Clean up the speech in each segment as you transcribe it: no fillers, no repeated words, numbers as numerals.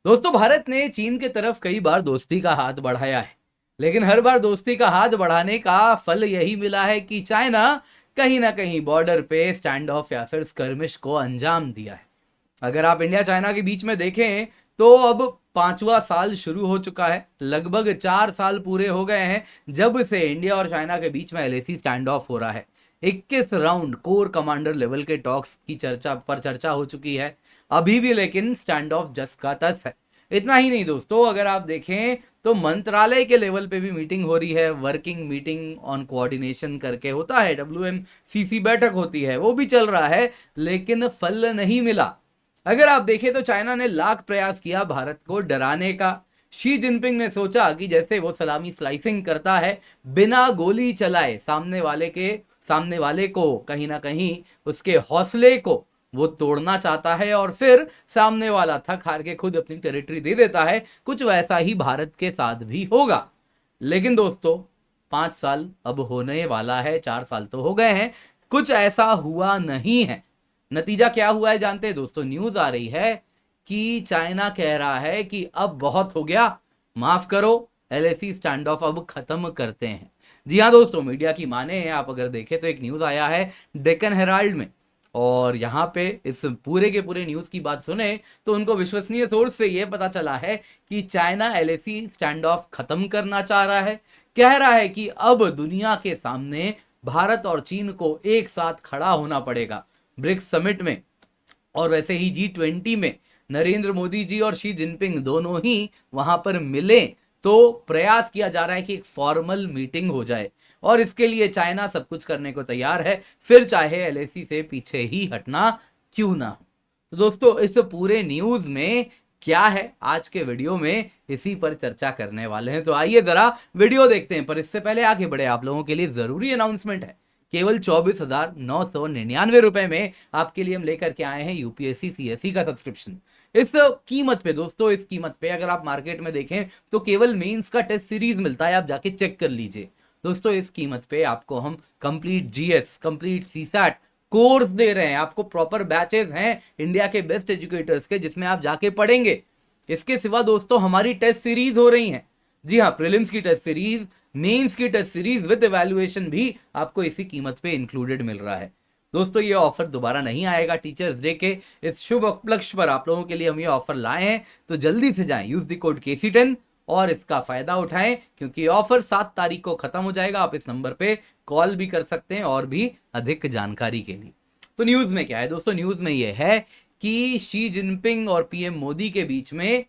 दोस्तों, भारत ने चीन के तरफ कई बार दोस्ती का हाथ बढ़ाया है, लेकिन हर बार दोस्ती का हाथ बढ़ाने का फल यही मिला है कि चाइना कहीं ना कहीं बॉर्डर पे स्टैंड ऑफ या फिर स्कर्मिश को अंजाम दिया है। अगर आप इंडिया चाइना के बीच में देखें तो अब 5वां साल शुरू हो चुका है। लगभग 4 साल पूरे हो गए हैं जब से इंडिया और चाइना के बीच में एलएसी स्टैंड ऑफ हो रहा है। 21 राउंड कोर कमांडर लेवल के टॉक्स की चर्चा हो चुकी है। अभी भी लेकिन स्टैंड ऑफ जस्ट का तस है। इतना ही नहीं दोस्तों, अगर आप देखें तो मंत्रालय के लेवल पे भी मीटिंग हो रही है। वर्किंग मीटिंग ऑन कोऑर्डिनेशन करके होता है, WMCC बैठक होती है, वो भी चल रहा है, लेकिन फल नहीं मिला। अगर आप देखें तो चाइना ने लाख प्रयास किया भारत को डराने का। शी जिनपिंग ने सोचा कि जैसे वो सलामी स्लाइसिंग करता है बिना गोली चलाए, सामने वाले को कहीं ना कहीं उसके हौसले को वो तोड़ना चाहता है और फिर सामने वाला थक हार के खुद अपनी टेरिटरी दे देता है। कुछ वैसा ही भारत के साथ भी होगा। लेकिन दोस्तों, 5 साल अब होने वाला है, 4 साल तो हो गए हैं, कुछ ऐसा हुआ नहीं है। नतीजा क्या हुआ है जानते हैं दोस्तों? न्यूज आ रही है कि चाइना कह रहा है कि अब बहुत हो गया, माफ करो, एलएसी स्टैंड ऑफ अब खत्म करते हैं। जी हाँ दोस्तों, मीडिया की माने हैं आप अगर देखें तो एक न्यूज आया है डेक्कन हेराल्ड में, और यहाँ पे इस पूरे के पूरे न्यूज की बात सुने तो उनको विश्वसनीय सोर्स से यह पता चला है कि चाइना एलएसी स्टैंड ऑफ खत्म करना चाह रहा है। कह रहा है कि अब दुनिया के सामने भारत और चीन को एक साथ खड़ा होना पड़ेगा ब्रिक्स समिट में, और वैसे ही G20 में नरेंद्र मोदी जी और शी जिनपिंग दोनों ही वहां पर मिले, तो प्रयास किया जा रहा है कि एक फॉर्मल मीटिंग हो जाए, और इसके लिए चाइना सब कुछ करने को तैयार है, फिर चाहे एलएसी से पीछे ही हटना क्यों ना हो। तो दोस्तों, इस पूरे न्यूज में क्या है आज के वीडियो में इसी पर चर्चा करने वाले हैं। तो आइए जरा वीडियो देखते हैं, पर इससे पहले आगे बढ़े आप लोगों के लिए जरूरी अनाउंसमेंट है। केवल 24,999 रुपए में आपके लिए हम लेकर के आए हैं यूपीएससी सीएससी का सब्सक्रिप्शन। इस कीमत पे दोस्तों, इस कीमत पे अगर आप मार्केट में देखें तो केवल मेंस का टेस्ट सीरीज मिलता है, आप जाके चेक कर लीजिए दोस्तों। इस कीमत पे आपको हम complete GS, complete CSAT course दे रहे हैं। आपको प्रॉपर बैचेस हैं इंडिया के बेस्ट एजुकेटर्स के, जिसमें आप जाके पढ़ेंगे। इसके सिवा दोस्तों हमारी टेस्ट सीरीज हो रही हैं। जी हाँ, प्रीलिम्स की टेस्ट सीरीज, मेंस की टेस्ट सीरीज विद इवैल्यूएशन भी आपको इसी कीमत पे इंक्लूडेड मिल रहा है। दोस्तों, ये ऑफर दोबारा नहीं आएगा। टीचर्स डे के इस शुभ उपलक्ष्य पर आप लोगों के लिए हम ये ऑफर लाए हैं, तो जल्दी से जाएं, यूज द कोड KC10 और इसका फायदा उठाएं, क्योंकि ऑफर 7 तारीख को खत्म हो जाएगा। आप इस नंबर पे कॉल भी कर सकते हैं और भी अधिक जानकारी के लिए। तो न्यूज में क्या है दोस्तों? न्यूज में यह है कि शी जिनपिंग और पीएम मोदी के बीच में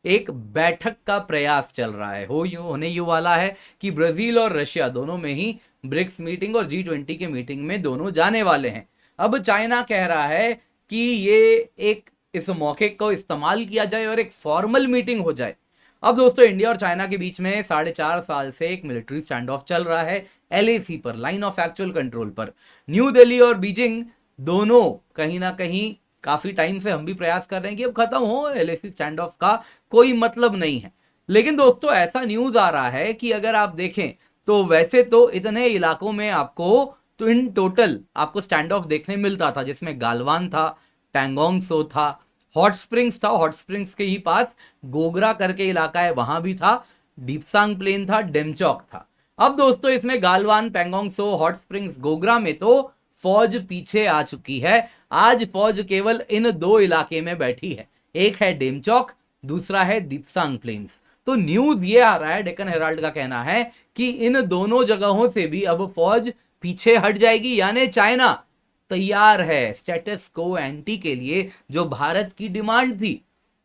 एक बैठक का प्रयास चल रहा है। होने यूं वाला है कि ब्राजील और रशिया दोनों में ही ब्रिक्स मीटिंग और G20 के मीटिंग में दोनों जाने वाले हैं। अब चाइना कह रहा है कि ये इस मौके को इस्तेमाल किया जाए और एक फॉर्मल मीटिंग हो जाए। अब दोस्तों, इंडिया और चाइना के बीच में 4.5 साल से एक मिलिट्री स्टैंड ऑफ चल रहा है LAC पर, लाइन ऑफ एक्चुअल कंट्रोल पर। न्यू दिल्ली और बीजिंग दोनों कहीं ना कहीं काफी टाइम से हम भी प्रयास कर रहे हैं कि अब खत्म हो, LAC स्टैंड ऑफ का कोई मतलब नहीं है। लेकिन दोस्तों, ऐसा न्यूज आ रहा है कि अगर आप देखें तो वैसे तो इतने इलाकों में आपको तो इन टोटल आपको स्टैंड ऑफ देखने मिलता था, जिसमें गालवान था, पैंगोंग सो था, हॉट स्प्रिंग्स था, हॉट स्प्रिंग्स के ही पास गोगरा करके इलाका है, वहां भी था, दीपसांग प्लेन था, डेमचौक था। अब दोस्तों, इसमें गालवान, पैंगोंग सो, हॉट स्प्रिंग्स, गोगरा में तो फौज पीछे आ चुकी है। आज फौज केवल इन 2 इलाके में बैठी है, एक है डेमचौक, दूसरा है दीपसांग प्लेन्स। तो न्यूज ये आ रहा है, डेक्कन हेराल्ड का कहना है कि इन दोनों जगहों से भी अब फौज पीछे हट जाएगी, यानी चाइना तैयार है स्टेटस को एंटी के लिए। जो भारत की डिमांड थी,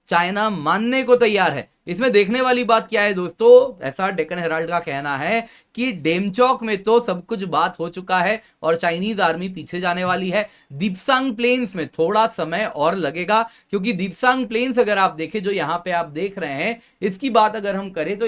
चाइना मानने को तैयार है। इसमें देखने वाली बात क्या है दोस्तों? ऐसा डेक्कन हेराल्ड का कहना है कि डेमचौक में तो सब कुछ बात हो चुका है और चाइनीज आर्मी पीछे जाने वाली है। दीपसांग प्लेन्स में थोड़ा समय और लगेगा, क्योंकि दीपसांग प्लेन्स अगर आप देखें, जो यहाँ पे आप देख रहे हैं, इसकी बात अगर हम करें तो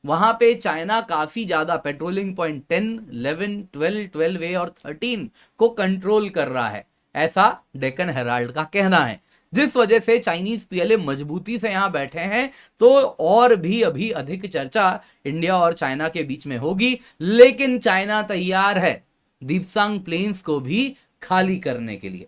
वहां पे चाइना काफी ज्यादा पेट्रोलिंग पॉइंट 10, 11, 12, 12A और 13 को कंट्रोल कर रहा है, ऐसा डेक्कन हेराल्ड का कहना है। जिस वजह से चाइनीज पीएलए मजबूती से यहां बैठे हैं, तो और भी अभी अधिक चर्चा इंडिया और चाइना के बीच में होगी। लेकिन चाइना तैयार है दीपसांग प्लेन्स को भी खाली करने के लिए।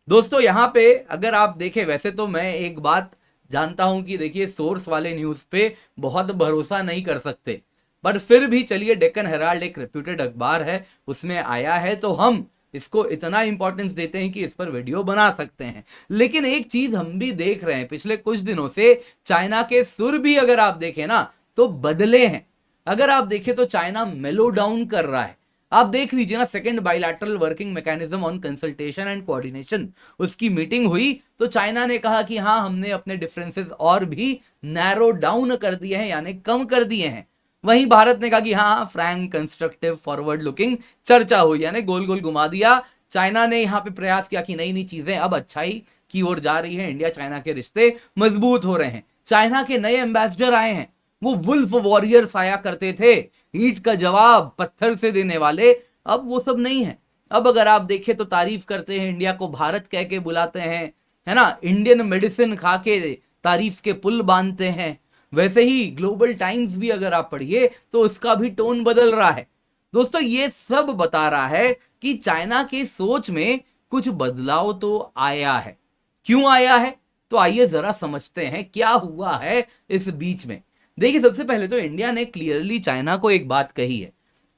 दोस्तों, यहां पे अगर आप देखें, वैसे तो मैं एक बात जानता हूं कि देखिए सोर्स वाले न्यूज पे बहुत भरोसा नहीं कर सकते, पर फिर भी चलिए डेक्कन हेराल्ड एक रेप्यूटेड अखबार है, उसमें आया है तो हम इसको इतना इंपॉर्टेंस देते हैं कि इस पर वीडियो बना सकते हैं। लेकिन एक चीज हम भी देख रहे हैं पिछले कुछ दिनों से, चाइना के सुर भी अगर आप देखें ना तो बदले हैं। अगर आप देखें तो चाइना मेलो डाउन कर रहा है। आप देख लीजिए ना, second bilateral working mechanism on consultation and coordination, उसकी मीटिंग हुई तो चाइना ने कहा कि हाँ हमने अपने डिफरेंसेस और भी नैरो डाउन कर दिए हैं, यानी कम कर दिए हैं। वहीं भारत ने कहा कि हाँ फ्रैंक कंस्ट्रक्टिव फॉरवर्ड लुकिंग चर्चा हुई, यानी गोल गोल घुमा दिया। चाइना ने यहां पे प्रयास किया कि नई नई चीजें अब अच्छाई की ओर जा रही है, इंडिया चाइना के रिश्ते मजबूत हो रहे हैं। चाइना के नए एम्बेसडर आए हैं, वो वुल्फ वॉरियर्स आया करते थे, ईंट का जवाब पत्थर से देने वाले, अब वो सब नहीं है। अब अगर आप देखें तो तारीफ करते हैं, इंडिया को भारत कह के बुलाते हैं, है ना, इंडियन मेडिसिन खा के तारीफ के पुल बांधते हैं। वैसे ही ग्लोबल टाइम्स भी अगर आप पढ़िए तो उसका भी टोन बदल रहा है। दोस्तों ये सब बता रहा है कि चाइना की सोच में कुछ बदलाव तो आया है। क्यों आया है, तो आइए जरा समझते हैं क्या हुआ है इस बीच में। देखिए सबसे पहले तो इंडिया ने क्लियरली चाइना को एक बात कही है।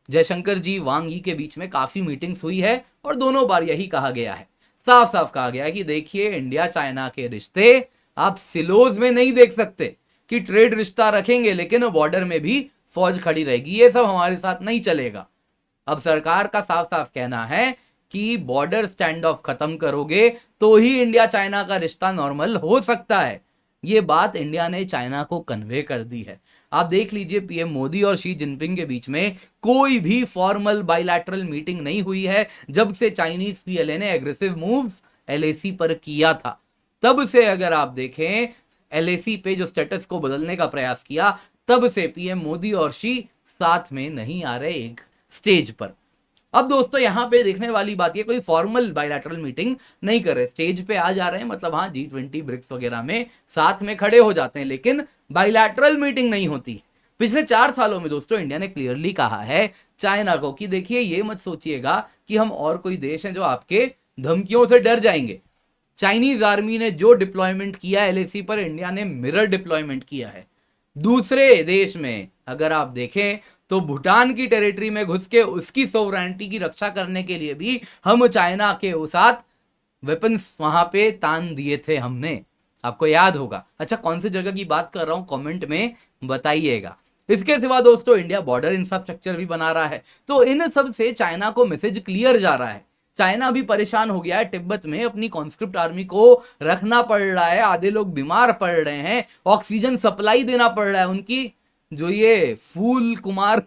जयशंकर जी वांग यी के बीच में काफी मीटिंग्स हुई है और दोनों बार यही कहा गया है, साफ साफ कहा गया है कि देखिए इंडिया चाइना के रिश्ते आप सिलोज में नहीं देख सकते कि ट्रेड रिश्ता रखेंगे लेकिन बॉर्डर में भी फौज खड़ी रहेगी, ये सब हमारे साथ नहीं चलेगा। अब सरकार का साफ साफ कहना है कि बॉर्डर स्टैंड ऑफ खत्म करोगे तो ही इंडिया चाइना का रिश्ता नॉर्मल हो सकता है। ये बात इंडिया ने चाइना को कन्वे कर दी है। आप देख लीजिए पीएम मोदी और शी जिनपिंग के बीच में कोई भी फॉर्मल बाइलैटरल मीटिंग नहीं हुई है जब से चाइनीज पीएलए ने एग्रेसिव मूव्स एलएसी पर किया था। तब से अगर आप देखें एलएसी पे जो स्टेटस को बदलने का प्रयास किया, तब से पीएम मोदी और शी साथ में नहीं आ रहे एक स्टेज पर। अब दोस्तों यहां पे देखने वाली बात ये, कोई फॉर्मल बायलैटरल मीटिंग नहीं कर रहे, स्टेज पे आ जा रहे हैं, मतलब हाँ G20 ब्रिक्स वगैरह में साथ में खड़े हो जाते हैं, लेकिन बायलैटरल मीटिंग नहीं होती। पिछले 4 सालों में दोस्तों इंडिया ने क्लियरली कहा है चाइना को कि देखिए ये मत सोचिएगा कि हम और कोई देश हैं जो आपके धमकियों से डर जाएंगे। चाइनीज आर्मी ने जो डिप्लॉयमेंट किया एलएसी पर, इंडिया ने मिरर डिप्लॉयमेंट किया है। दूसरे देश में अगर आप देखें तो भूटान की टेरिटरी में घुस के उसकी सोवरेनिटी की रक्षा करने के लिए भी हम चाइना के साथ वेपन्स वहां पे तान दिए थे हमने, आपको याद होगा। अच्छा कौन सी जगह की बात कर रहा हूं कमेंट में बताइएगा। इसके सिवा दोस्तों इंडिया बॉर्डर इंफ्रास्ट्रक्चर भी बना रहा है, तो इन सब से चाइना को मैसेज क्लियर जा रहा है। चाइना भी परेशान हो गया है, तिब्बत में अपनी कॉन्स्क्रिप्ट आर्मी को रखना पड़ रहा है, आधे लोग बीमार पड़ रहे हैं, ऑक्सीजन सप्लाई देना पड़ रहा है। उनकी जो ये फूल कुमार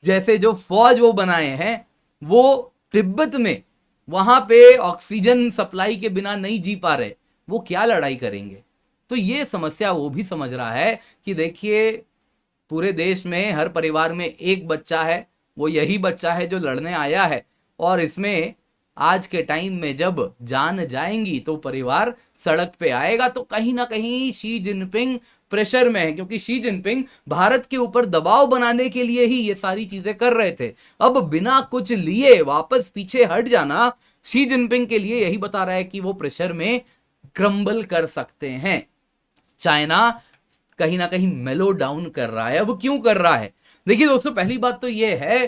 जैसे जो फौज वो बनाए हैं वो तिब्बत में, वहां पे ऑक्सीजन सप्लाई के बिना नहीं जी पा रहे, वो क्या लड़ाई करेंगे। तो ये समस्या वो भी समझ रहा है कि देखिए पूरे देश में हर परिवार में एक बच्चा है, वो यही बच्चा है जो लड़ने आया है, और इसमें आज के टाइम में जब जान जाएंगी तो परिवार सड़क पे आएगा। तो कहीं ना कहीं शी जिनपिंग प्रेशर में है, क्योंकि शी जिनपिंग भारत के ऊपर दबाव बनाने के लिए ही ये सारी चीजें कर रहे थे। अब बिना कुछ लिए वापस पीछे हट जाना शी जिनपिंग के लिए यही बता रहा है कि वो प्रेशर में क्रम्बल कर सकते हैं। चाइना कहीं ना कहीं मेलो डाउन कर रहा है। अब क्यों कर रहा है, देखिए दोस्तों पहली बात तो ये है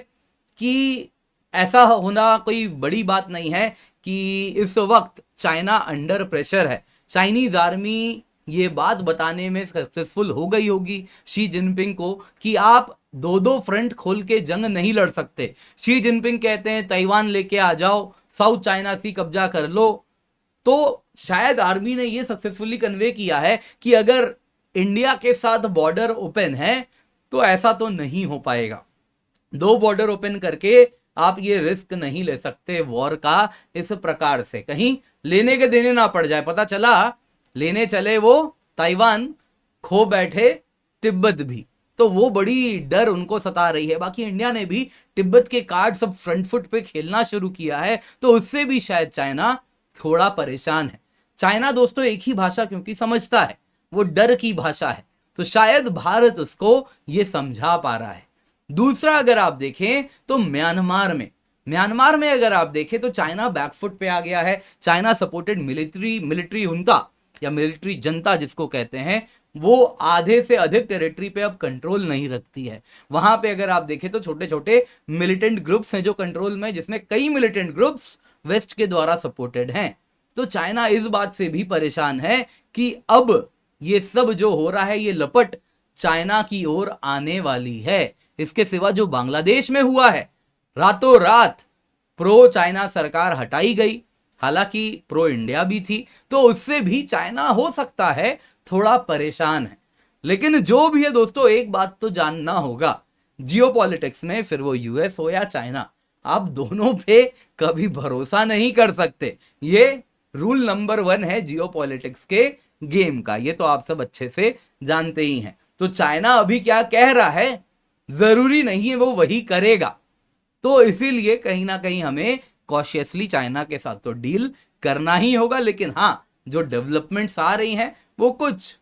कि ऐसा होना कोई बड़ी बात नहीं है कि इस वक्त चाइना अंडर प्रेशर है। चाइनीज आर्मी ये बात बताने में सक्सेसफुल हो गई होगी शी जिनपिंग को कि आप दो दो फ्रंट खोल के जंग नहीं लड़ सकते। शी जिनपिंग कहते हैं ताइवान लेके आ जाओ, साउथ चाइना सी कब्जा कर लो। तो शायद आर्मी ने ये सक्सेसफुली कन्वे किया है कि अगर इंडिया के साथ बॉर्डर ओपन है तो ऐसा तो नहीं हो पाएगा। 2 बॉर्डर ओपन करके आप ये रिस्क नहीं ले सकते वॉर का, इस प्रकार से कहीं लेने के देने ना पड़ जाए। पता चला लेने चले वो ताइवान, खो बैठे तिब्बत भी, तो वो बड़ी डर उनको सता रही है। बाकी इंडिया ने भी तिब्बत के कार्ड सब फ्रंट फुट पे खेलना शुरू किया है, तो उससे भी शायद चाइना थोड़ा परेशान है। चाइना दोस्तों एक ही भाषा क्योंकि समझता है, वो डर की भाषा है, तो शायद भारत उसको ये समझा पा रहा है। दूसरा अगर आप देखें तो म्यांमार में अगर आप देखें तो चाइना बैकफुट पे आ गया है। चाइना सपोर्टेड मिलिट्री हुंता या मिलिट्री जनता जिसको कहते हैं, वो आधे से अधिक टेरिटरी पे अब कंट्रोल नहीं रखती है। वहां पे अगर आप देखें तो छोटे छोटे मिलिटेंट ग्रुप्स हैं जो कंट्रोल में, जिसमें कई मिलिटेंट ग्रुप्स वेस्ट के द्वारा सपोर्टेड हैं। तो चाइना इस बात से भी परेशान है कि अब ये सब जो हो रहा है, ये लपट चाइना की ओर आने वाली है। इसके सिवा जो बांग्लादेश में हुआ है, रातों रात प्रो चाइना सरकार हटाई गई, हालांकि प्रो इंडिया भी थी, तो उससे भी चाइना हो सकता है थोड़ा परेशान है। लेकिन जो भी है दोस्तों, एक बात तो जानना होगा, जियोपॉलिटिक्स में फिर वो यूएस हो या चाइना, आप दोनों पे कभी भरोसा नहीं कर सकते। ये रूल नंबर 1 है जियोपॉलिटिक्स के गेम का, ये तो आप सब अच्छे से जानते ही हैं। तो चाइना अभी क्या कह रहा है, जरूरी नहीं है वो वही करेगा। तो इसीलिए कहीं ना कहीं हमें कॉशियसली चाइना के साथ तो डील करना ही होगा। लेकिन हाँ, जो डेवलपमेंट्स आ रही हैं, वो कुछ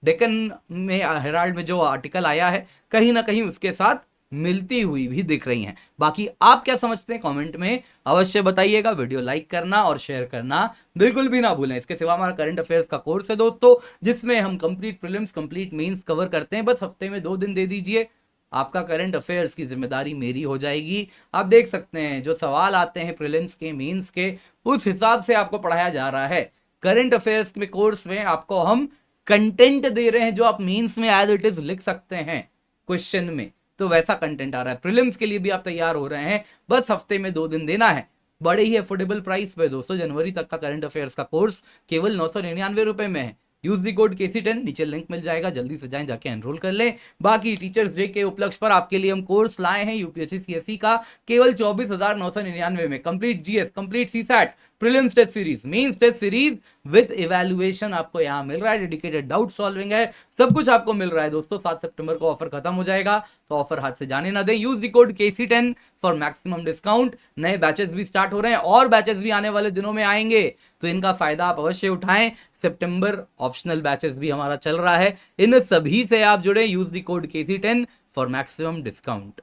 डेक्कन में, हेराल्ड में जो आर्टिकल आया है, कहीं ना कहीं उसके साथ मिलती हुई भी दिख रही हैं। बाकी आप क्या समझते हैं, कमेंट में अवश्य बताइएगा। वीडियो लाइक करना और शेयर करना बिल्कुल भी ना भूलें। इसके सिवा हमारा करंट अफेयर्स का कोर्स है दोस्तों, जिसमें हम complete prelims, complete mains cover करते हैं। बस हफ्ते में 2 दिन दे दीजिए, आपका करंट अफेयर्स की जिम्मेदारी मेरी हो जाएगी। आप देख सकते हैं जो सवाल आते हैं प्रीलिम्स के, मेंस के, उस हिसाब से आपको पढ़ाया जा रहा है। करंट अफेयर्स में कोर्स में आपको हम कंटेंट दे रहे हैं जो आप मेंस में एज इट इज लिख सकते हैं क्वेश्चन में, तो वैसा कंटेंट आ रहा है। प्रीलिम्स के लिए भी आप तैयार हो रहे हैं, बस हफ्ते में 2 दिन देना है। बड़े ही अफोर्डेबल प्राइस पे दोस्तों, जनवरी तक का करंट अफेयर्स का कोर्स केवल 999 रुपए में है। यूज दी कोड KC10, नीचे लिंक मिल जाएगा, जल्दी से जाएं, जाके एनरोल कर लें। बाकी टीचर्स डे के उपलक्ष्य पर आपके लिए हम कोर्स लाए हैं यूपीएससी CSE का, केवल 24,999 में। Complete GS, complete CSAT, prelims test series, mains test series with evaluation आपको यहाँ मिल रहा है। डेडिकेटेड डाउट सॉल्विंग है, सब कुछ आपको मिल रहा है दोस्तों। 7 सितंबर को ऑफर खत्म हो जाएगा, तो ऑफर हाथ से जाने ना दें। Use the code KC10 for maximum discount. नए बैचेस भी स्टार्ट हो रहे हैं और बैचेस भी आने वाले दिनों में आएंगे, तो इनका फायदा आप अवश्य उठाएं। सितंबर ऑप्शनल बैचेस भी हमारा चल रहा है, इन सभी से आप जुड़े। Use the code KC10 for maximum discount.